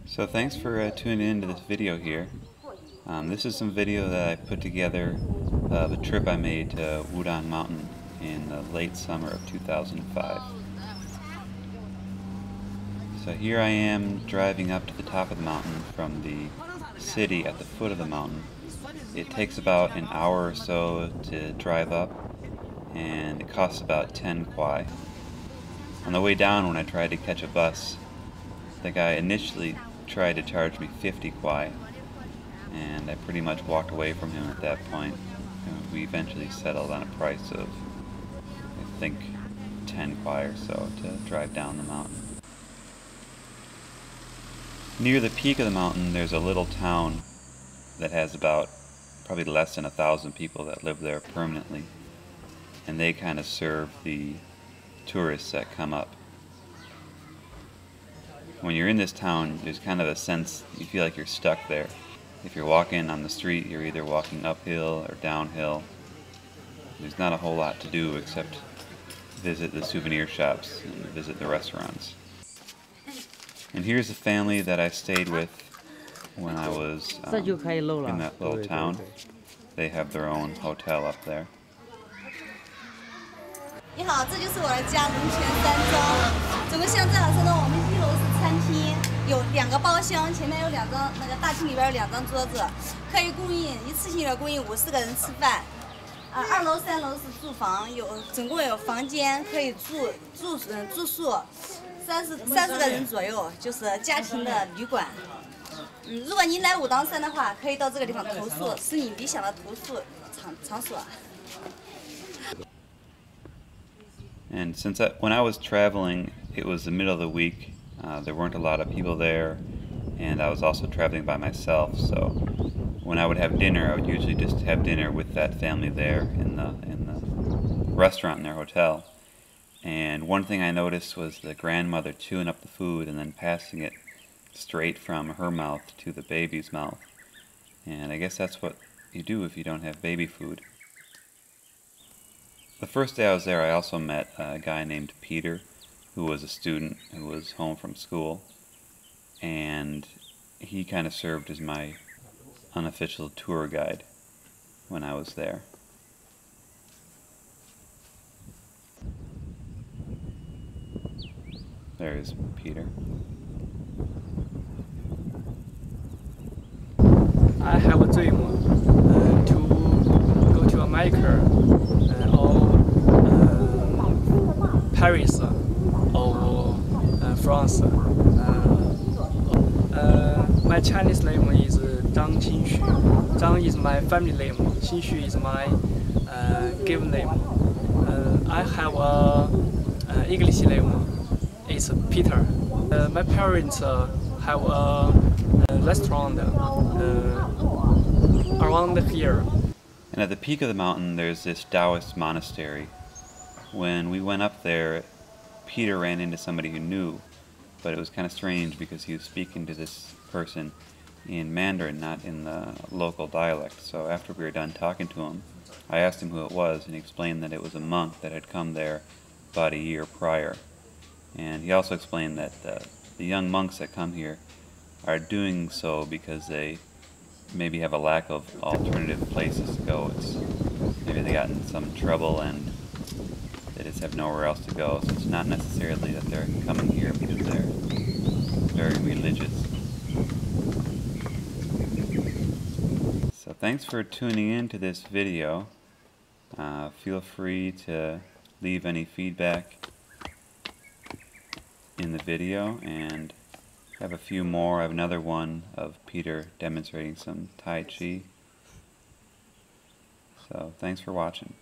So thanks for tuning in to this video here. This is some video that I put together of a trip I made to Wudang Mountain in the late summer of 2005. So here I am driving up to the top of the mountain from the city at the foot of the mountain. It takes about an hour or so to drive up, and it costs about 10 kwai. On the way down, when I tried to catch a bus, the guy initially tried to charge me 50 kwai, and I pretty much walked away from him at that point. And we eventually settled on a price of, I think, 10 kwai or so to drive down the mountain. Near the peak of the mountain, there's a little town that has about probably less than 1,000 people that live there permanently, and they kind of serve the tourists that come up. When you're in this town, there's kind of a sense you feel like you're stuck there. If you're walking on the street, you're either walking uphill or downhill. There's not a whole lot to do except visit the souvenir shops and visit the restaurants. And here's the family that I stayed with when I was in that little town. They have their own hotel up there. 你好，这就是我的家，龙泉山庄。怎么像这样说呢？我们1楼是餐厅，有2个包厢，前面有2张，那个大厅里边有2张桌子，可以供应一次性的供应50个人吃饭。2楼、3楼是住房，总共有房间可以住宿30个人左右，就是家庭的旅馆。如果您来武当山的话，可以到这个地方投宿，是你理想的投宿场所。 And when I was traveling, it was the middle of the week. There weren't a lot of people there, and I was also traveling by myself. So when I would have dinner, I would usually just have dinner with that family there in the restaurant in their hotel. And one thing I noticed was the grandmother chewing up the food and then passing it straight from her mouth to the baby's mouth. And I guess that's what you do if you don't have baby food. The first day I was there, I also met a guy named Peter, who was a student who was home from school, and he kind of served as my unofficial tour guide when I was there. There's Peter. I have a dream to go to America. Paris or France. My Chinese name is Zhang Xinxu. Zhang is my family name. Xinxu is my given name. I have a English name. It's Peter. My parents have a restaurant around here. And at the peak of the mountain, there's this Taoist monastery. When we went up there, Peter ran into somebody who knew, but it was kind of strange because he was speaking to this person in Mandarin, not in the local dialect. So after we were done talking to him, I asked him who it was, and he explained that it was a monk that had come there about a year prior. And he also explained that the young monks that come here are doing so because they maybe have a lack of alternative places to go. Maybe they got in some trouble and they just have nowhere else to go, so it's not necessarily that they're coming here because they're very religious. So thanks for tuning in to this video. Feel free to leave any feedback in the video, and I have a few more. I have another one of Peter demonstrating some Tai Chi. So thanks for watching.